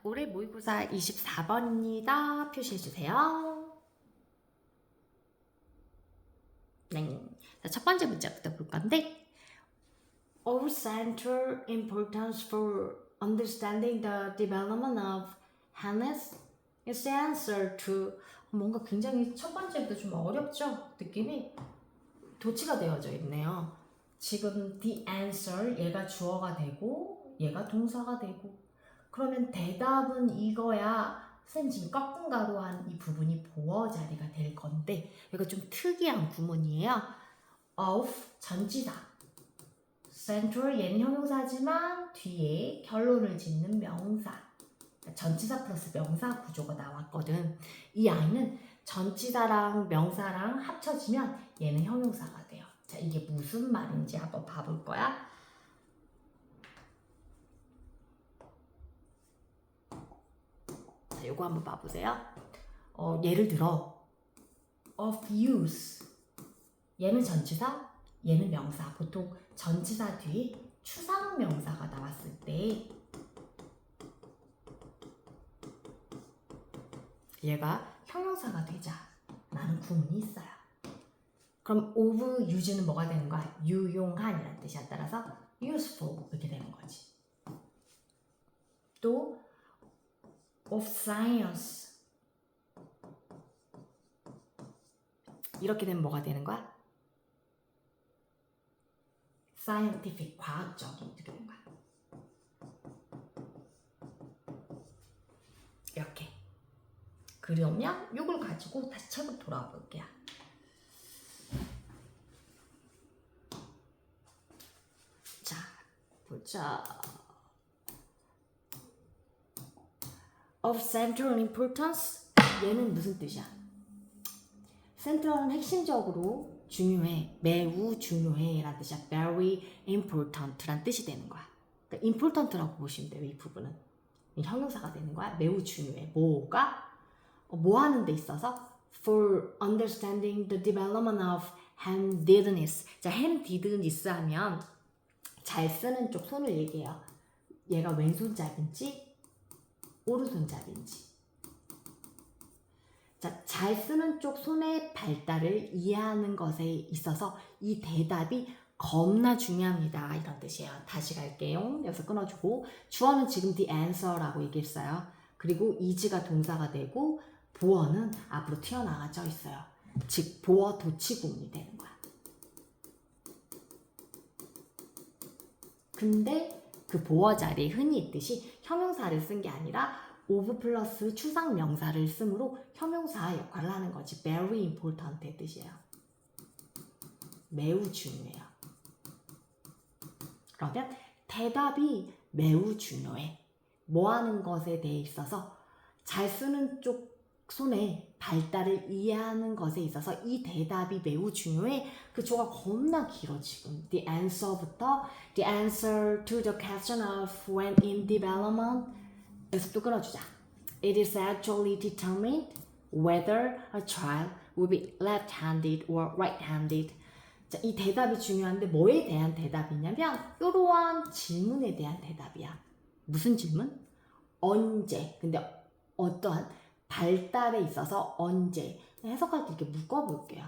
올해 모의고사 24번입니다. 표시해주세요. 네. 자, 첫 번째 문제부터 볼 건데, Of central importance for understanding the development of harness is the answer to 뭔가 굉장히 첫 번째부터 좀 어렵죠? 느낌이 도치가 되어져 있네요. 지금 the answer 얘가 주어가 되고 얘가 동사가 되고 그러면 대답은 이거야. 쌤 지금 꺾은 가로 한 이 부분이 보어 자리가 될 건데 이거 좀 특이한 구문이에요. of 전치사 central 얘는 형용사지만 뒤에 결론을 짓는 명사 전치사 플러스 명사 구조가 나왔거든. 이 아이는 전치사랑 명사랑 합쳐지면 얘는 형용사가 돼요. 자, 이게 무슨 말인지 한번 봐볼 거야. 자, 요거 한번 봐보세요. 예를 들어 of use 얘는 전치사, 얘는 명사. 보통 전치사 뒤에 추상 명사가 나왔을 때 얘가 형용사가 되자라는 구문이 있어요. 그럼 of use는 뭐가 되는 거야? 유용한이라는 뜻이야. 따라서 useful 이렇게 되는 거지. 또 of science 이렇게 되면 뭐가 되는 거야? scientific 과학적인 이렇게 되는 거야. 이렇게. 그러면 이걸 가지고 다시 책을 돌아와 볼게요. 자, 보자. Of central importance 얘는 무슨 뜻이야? central은 핵심적으로 중요해, 매우 중요해 라는 뜻이야. very important 라는 뜻이 되는 거야. 그러니까 important라고 보시면 돼요. 이 부분은 형용사가 되는 거야. 매우 중요해. 뭐가? 뭐 하는 데 있어서? For understanding the development of handedness. 자, handedness 하면 잘 쓰는 쪽 손을 얘기해요. 얘가 왼손잡인지 오른손잡인지. 자, 잘 쓰는 쪽 손의 발달을 이해하는 것에 있어서 이 대답이 겁나 중요합니다. 이런 뜻이에요. 다시 갈게요. 여기서 끊어주고 주어는 지금 the answer라고 얘기했어요. 그리고 is가 동사가 되고 보어는 앞으로 튀어나와져 있어요. 즉 보어 도치구문이 되는 거야. 근데 그 보어 자리에 흔히 있듯이 형용사를 쓴 게 아니라 of 플러스 추상 명사를 쓰므로 형용사 역할을 하는 거지. very important의 뜻이에요. 매우 중요해요. 그러면 대답이 매우 중요해. 뭐 하는 것에 대해 있어서 잘 쓰는 쪽 손에 발달을 이해하는 것에 있어서 이 대답이 매우 중요해. 그 조가 겁나 길어 지금. The answer부터 the answer to the question of when in development 여기서 또 끊어주자. It is actually determined whether a child will be left-handed or right-handed. 자, 이 대답이 중요한데 뭐에 대한 대답이냐면 이러한 질문에 대한 대답이야. 무슨 질문? 언제. 근데 어떠한 발달에 있어서 언제. 해석할 때 이렇게 묶어볼게요.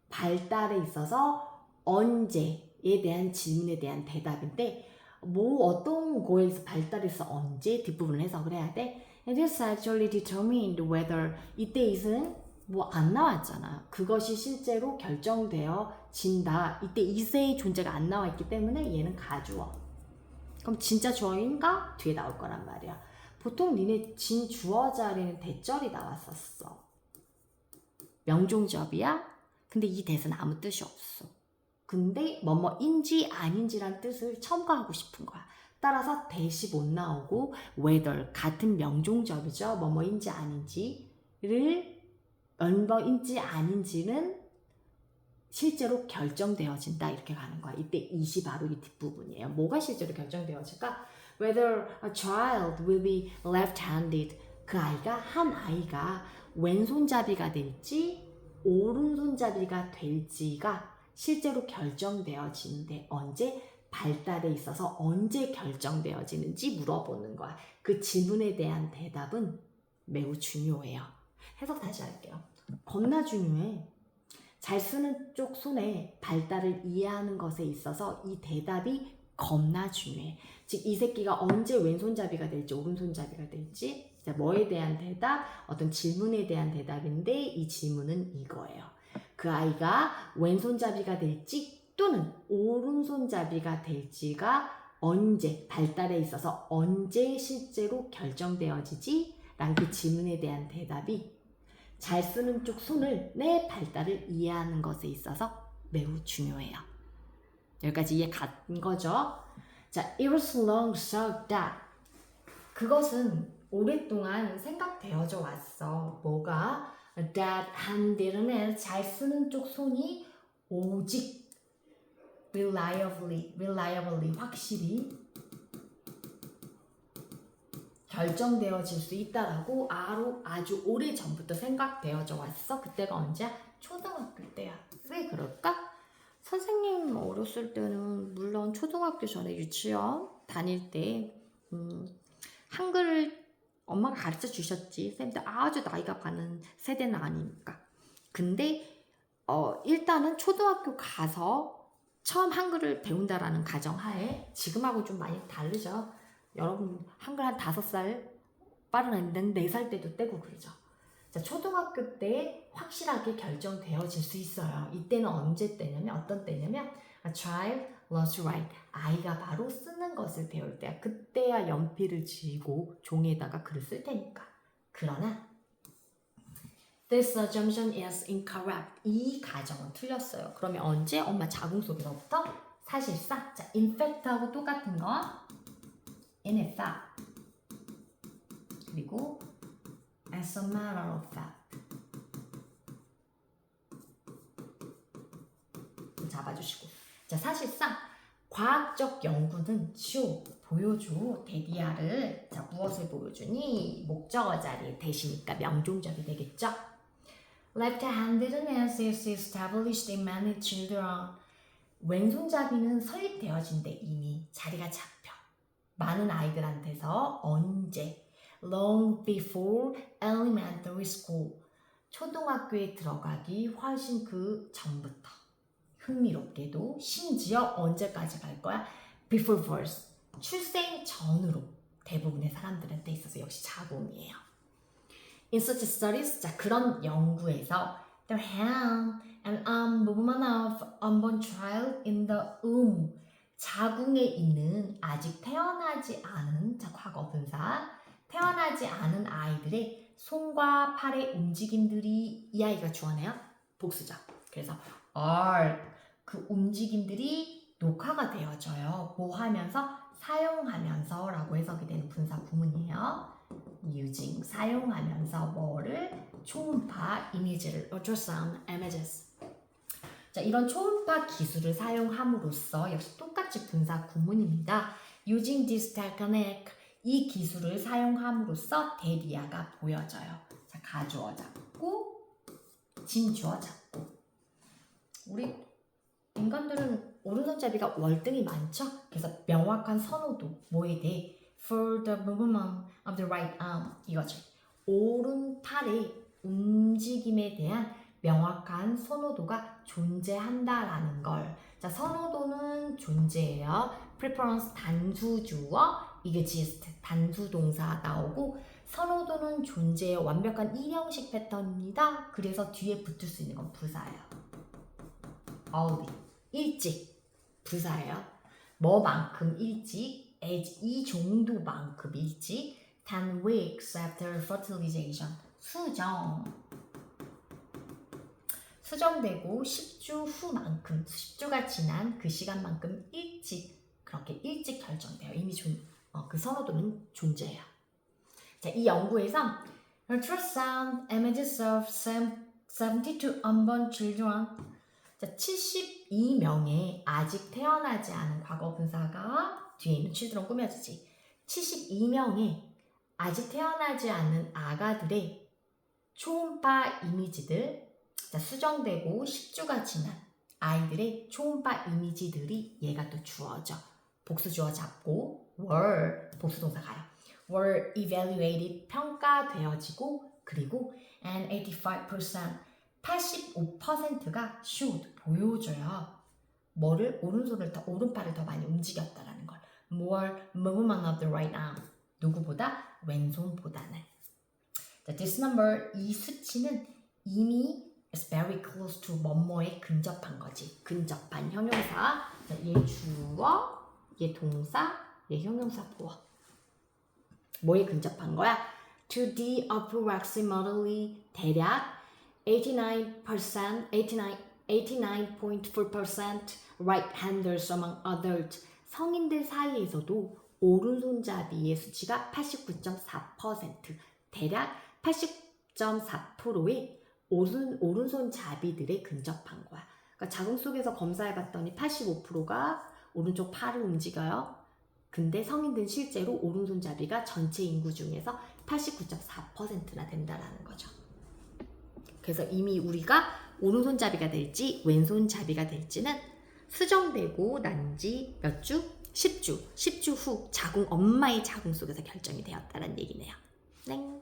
발달에 있어서 언제에 대한 질문에 대한 대답인데 뭐 어떤 거에서 발달해서 언제 뒷부분을 해석을 해야 돼? It is actually determined whether 이때 is는 뭐 안 나왔잖아. 그것이 실제로 결정되어진다. 이때 is의 존재가 안 나와 있기 때문에 얘는 가주어. 그럼 진짜 주어인가? 뒤에 나올 거란 말이야. 보통 니네 진 주어 자리는 대절이 나왔었어. 명종접이야? 근데 이 대사는 아무 뜻이 없어. 근데 뭐뭐인지 아닌지란 뜻을 첨가하고 싶은 거야. 따라서 대시 못 나오고 whether 같은 명종접이죠. 뭐뭐인지 아닌지를 뭐뭐인지 아닌지는 실제로 결정되어진다 이렇게 가는 거야. 이때 이시 바로 이 뒷부분이에요. 뭐가 실제로 결정되어질까? Whether a child will be left-handed 그 아이가 한 아이가 왼손잡이가 될지 오른손잡이가 될지가 실제로 결정되어지는데 언제? 발달에 있어서 언제 결정되어지는지 물어보는 거야. 그 질문에 대한 대답은 매우 중요해요. 해석 다시 할게요. 겁나 중요해. 잘 쓰는 쪽 손에 발달을 이해하는 것에 있어서 이 대답이 겁나 중요해. 즉, 이 새끼가 언제 왼손잡이가 될지 오른손잡이가 될지 뭐에 대한 대답, 어떤 질문에 대한 대답인데 이 질문은 이거예요. 그 아이가 왼손잡이가 될지 또는 오른손잡이가 될지가 언제, 발달에 있어서 언제 실제로 결정되어지지? 라는 그 질문에 대한 대답이 잘 쓰는 쪽 손을 내 발달을 이해하는 것에 있어서 매우 중요해요. 여기까지 이해 간 거죠? 자, it was long so that 그것은 오랫동안 생각되어져 왔어. 뭐가? that 한들은 잘 쓰는 쪽 손이 오직 reliably 확실히 결정되어질 수 있다라고 아주 오래 전부터 생각되어져 왔어. 그때가 언제야? 초등학교 때야. 왜 그럴까? 선생님 어렸을 때는 물론 초등학교 전에 유치원 다닐 때 한글을 엄마가 가르쳐 주셨지. 쌤들 아주 나이가 많은 세대는 아니니까. 근데 일단은 초등학교 가서 처음 한글을 배운다라는 가정하에 지금하고 좀 많이 다르죠. 여러분 한글 한 5살 빠른 애는 4살 때도 떼고 그러죠. 자, 초등학교 때 확실하게 결정되어질 수 있어요. 이때는 언제 때냐면 어떤 때냐면 a child learns to write. 아이가 바로 쓰는 것을 배울 때야. 그때야 연필을 쥐고 종이에다가 글을 쓸 테니까. 그러나 This assumption is incorrect. 이 가정은 틀렸어요. 그러면 언제? 엄마 자궁 속에서부터? 사실상 자, in fact하고 똑같은 거 in effect 그리고 as a matter of fact 잡아주시고 자, 사실상 과학적 연구는 보여줘. 데디아를 자, 무엇을 보여주니? 목적어 자리에 대시니까 명종적이 되겠죠? Left-handedness is established in many children. 왼손잡이는 설립되어진대. 이미 자리가 잡혀. 많은 아이들한테서 언제? Long before elementary school. 초등학교에 들어가기 훨씬 그 전부터. 흥미롭게도 심지어 언제까지 갈 거야? Before birth. 출생 전으로 대부분의 사람들한테 있어서 역시 자궁이에요. In such studies, 자, 그런 연구에서 the hand and arm movement of unborn child in the womb 자궁에 있는 아직 태어나지 않은 자, 과거 분사 태어나지 않은 아이들의 손과 팔의 움직임들이 이 아이가 주어네요. 복수죠. 그래서 are 그 움직임들이 녹화가 되어져요. 뭐 하면서? 사용하면서 라고 해석이 되는 분사 구문이에요. using 사용하면서 뭐를? 초음파 이미지를 ultrasound images. 자, 이런 초음파 기술을 사용함으로써 역시 똑같이 분사 구문입니다. using this technique 이 기술을 사용함으로써 데리아가 보여져요. 자, 가주어 잡고 진주어 잡고 우리 인간들은 오른손잡이가 월등히 많죠? 그래서 명확한 선호도 뭐에 대해 for the movement of the right arm 이거지. 오른팔의 움직임에 대한 명확한 선호도가 존재한다라는 걸. 자, 선호도는 존재해요. preference 단수주어 exist 단수 동사 나오고 선호도는 존재해요. 완벽한 일형식 패턴입니다. 그래서 뒤에 붙을 수 있는 건 부사예요. early 일찍 부사예요. 뭐만큼 일찍 as 이 정도만큼 일찍 10 weeks after fertilization 수정되고 10주 후만큼 10주가 지난 그 시간만큼 일찍 그렇게 일찍 결정돼요. 이미 그 선호도는 존재해요. 자, 이 연구에서 ultrasound images of 72 unborn children 자, 72명의 아직 태어나지 않은 과거 분사가 뒤에 있는 children 꾸며지지. 72명의 아직 태어나지 않은 아가들의 초음파 이미지들 자, 수정되고 10주가 지난 아이들의 초음파 이미지들이 얘가 또 주어져. 복수 주어 잡고 were 복수 동사 가요. were evaluated 평가되어지고 그리고 and 85% 85%가 showed 보여줘요. 뭐를 오른팔을 더 많이 움직였다라는 걸. more movement of the right arm. 누구보다 왼손보다는. This number 이 수치는 이미 is very close to 뭐뭐에 근접한 거지. 근접한 형용사. 얘 주어, 얘 동사, 얘 형용사 보어. 뭐에 근접한 거야? To the approximately 대략 89.4% right-handers among adults. 성인들 사이에서도 오른손잡이의 수치가 89.4%, 대략 80.4%의 오른손잡이들에 근접한 거야. 그러니까 자궁 속에서 검사해봤더니 85%가 오른쪽 팔을 움직여요. 근데 성인들은 실제로 오른손잡이가 전체 인구 중에서 89.4%나 된다라는 거죠. 그래서 이미 우리가 오른손잡이가 될지 왼손잡이가 될지는 수정되고 난 지 몇 주? 10주 후 엄마의 자궁 속에서 결정이 되었다는 얘기네요. 땡.